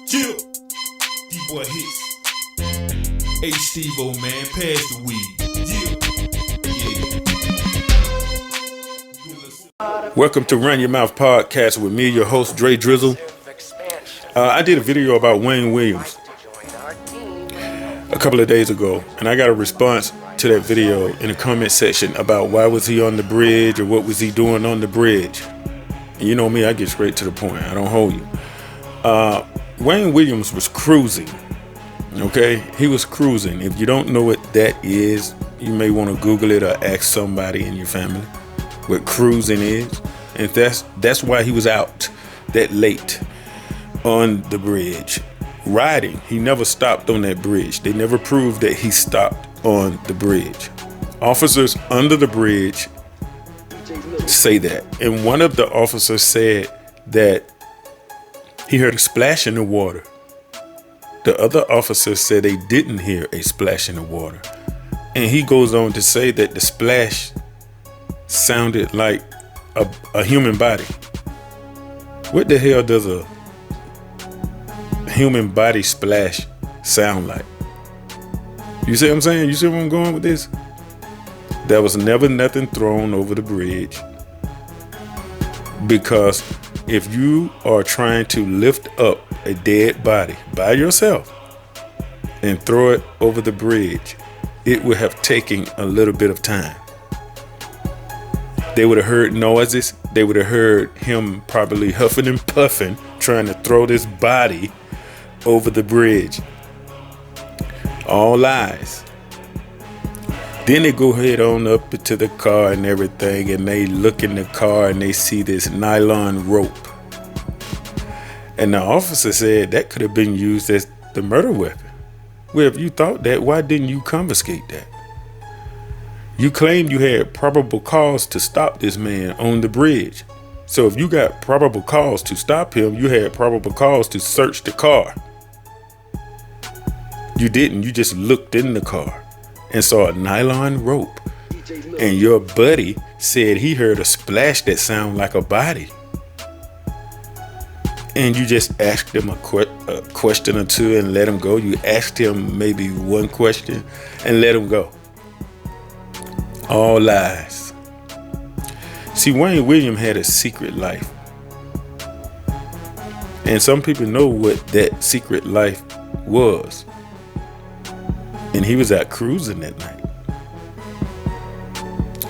Chill. D-boy hits. Hey, Steve-O, man, pass the weed. Yeah. Welcome to Run Your Mouth Podcast with me, your host, Dre Drizzle. I did a video about Wayne Williams a couple of days ago, and I got a response to that video in the comment section about why was he on the bridge or what was he doing on the bridge. And you know me, I get straight to the point. I don't hold you. Wayne Williams was cruising. Okay, he was cruising. If you don't know what that is, you may want to Google it or ask somebody in your family what cruising is. And that's why he was out that late on the bridge riding. He never stopped on that bridge. They never proved that he stopped on the bridge. Officers under the bridge say that, and one of the officers said that he heard a splash in the water. The other officer said they didn't hear a splash in the water, and he goes on to say that the splash sounded like a human body. What the hell does a human body splash sound like? You see what I'm saying? You see where I'm going with this? There was never nothing thrown over the bridge, because if you are trying to lift up a dead body by yourself and throw it over the bridge, it would have taken a little bit of time. They would have heard noises. They would have heard him probably huffing and puffing, trying to throw this body over the bridge. All lies. Then they go head on up to the car and everything, and they look in the car and they see this nylon rope. And the officer said that could have been used as the murder weapon. Well, if you thought that, why didn't you confiscate that? You claimed you had probable cause to stop this man on the bridge. So if you got probable cause to stop him, you had probable cause to search the car. You didn't. You just looked in the car and saw a nylon rope. And your buddy said he heard a splash that sounded like a body. And you just asked him a question or two and let him go. You asked him maybe one question and let him go. All lies. See, Wayne Williams had a secret life. And some people know what that secret life was. And he was out cruising that night.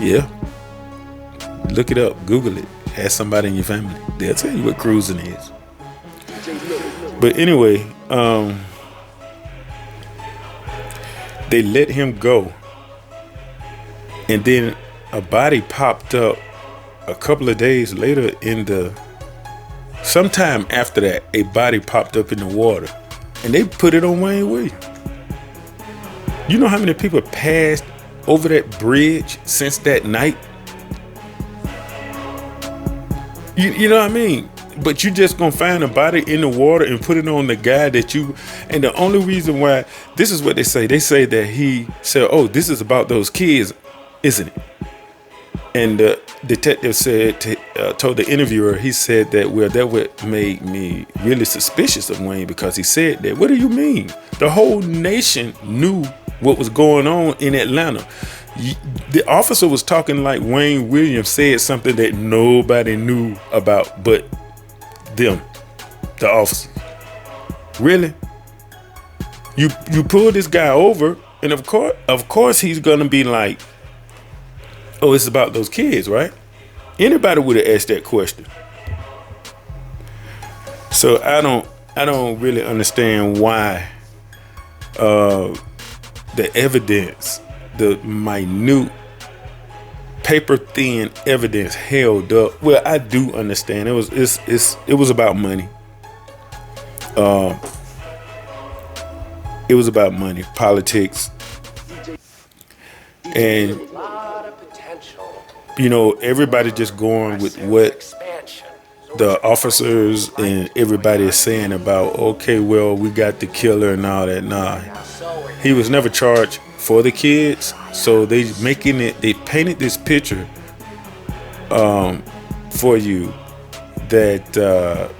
Yeah. Look it up. Google it. Ask somebody in your family. They'll tell you what cruising is. But anyway, they let him go. And then a body popped up a couple of days later sometime after that, a body popped up in the water. And they put it on Wayne Williams. You know how many people passed over that bridge since that night? You know what I mean? But you just gonna find a body in the water and put it on the guy that you. And the only reason why, this is what they say. They say that he said, "Oh, this is about those kids, isn't it?" And the detective said, told the interviewer, he said that, well, that would make me really suspicious of Wayne, because he said that. What do you mean? The whole nation knew what was going on in Atlanta. The officer was talking like Wayne Williams said something that nobody knew about but them, the officers. Really? You pull this guy over, and of course he's gonna be like, "Oh, it's about those kids, right?" Anybody would have asked that question. So I don't really understand why the evidence, the minute paper thin evidence held up. Well, I do understand. It was about money. It was about money, politics, and you know, everybody just going with what the officers and everybody is saying about, okay, well, we got the killer and all that. Nah, he was never charged for the kids, so they painted this picture for you that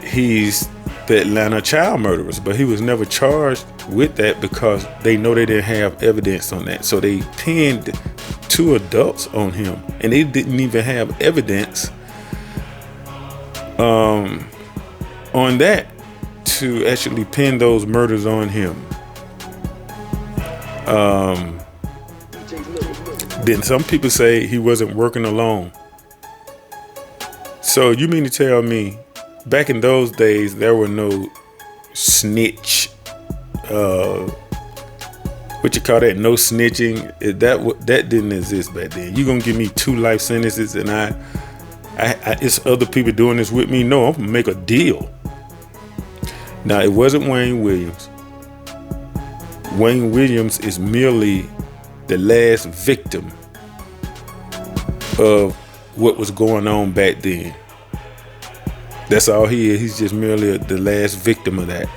he's the Atlanta child murderers, but he was never charged with that because they know they didn't have evidence on that. So they pinned 2 adults on him, and they didn't even have evidence on that to actually pin those murders on him. Then some people say he wasn't working alone. So you mean to tell me back in those days there were no snitch, what you call that, no snitching? That didn't exist back then. You gonna give me 2 life sentences and I it's other people doing this with me? No, I'm gonna make a deal. Now, it wasn't Wayne Williams. Wayne Williams is merely the last victim of what was going on back then. That's all he is. He's just merely the last victim of that.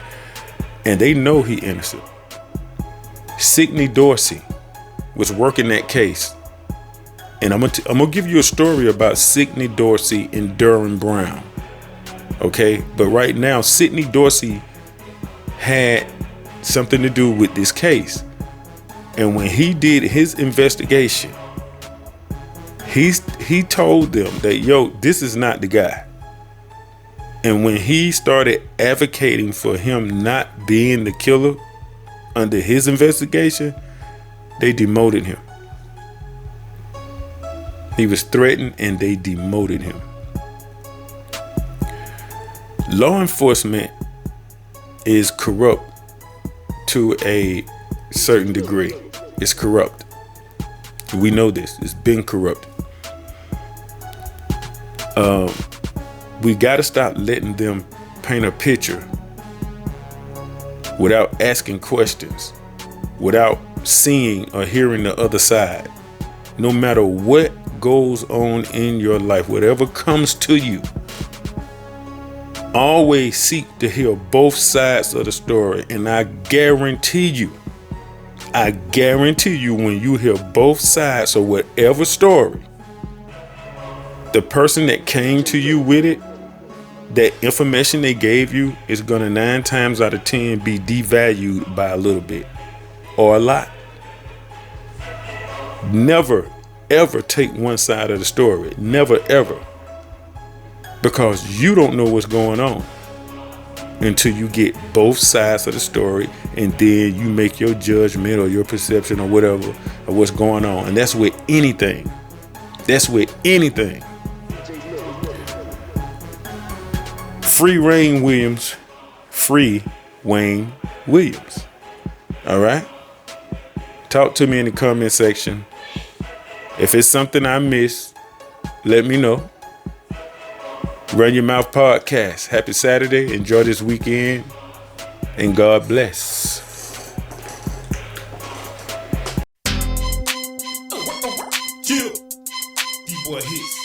And they know he innocent. Sidney Dorsey was working that case. And I'm gonna give you a story about Sidney Dorsey and Derwin Brown. Okay? But right now, Sidney Dorsey had something to do with this case. And when he did his investigation, he told them that, yo, this is not the guy. And when he started advocating for him not being the killer under his investigation, they demoted him. He was threatened and they demoted him. Law enforcement is corrupt to a certain degree. It's corrupt. We know this. It's been corrupt. We got to stop letting them paint a picture without asking questions, without seeing or hearing the other side. No matter what goes on in your life, whatever comes to you, always seek to hear both sides of the story. And I guarantee you, when you hear both sides of whatever story, the person that came to you with it, that information they gave you is gonna 9 times out of 10 be devalued by a little bit or a lot. Never, ever take one side of the story. Never, ever. Because you don't know what's going on until you get both sides of the story, and then you make your judgment or your perception or whatever of what's going on. And that's with anything. That's with anything. Free Wayne Williams. Free Wayne Williams. All right? Talk to me in the comment section. If it's something I missed, let me know. Run Your Mouth Podcast. Happy Saturday. Enjoy this weekend. And God bless. Chill. D-boy hits.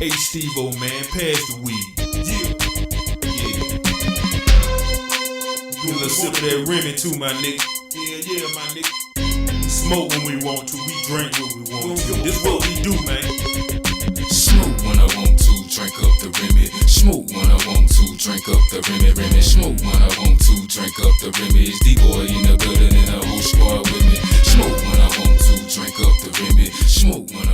Hey, Steve-O, man. Pass the weed. Yeah. Do a little sip of that Remy too, my nigga. Yeah, my nigga. Smoke when we want to. We drink when we want to. This what we do, man. Smoke when I want to, drink up the Remy. Smoke when I want to, drink up the Remy. Smoke when I want to, drink up the Remy. It's D-boy in the building and the whole squad with me. Smoke when I want to, drink up the Remy. Smoke when I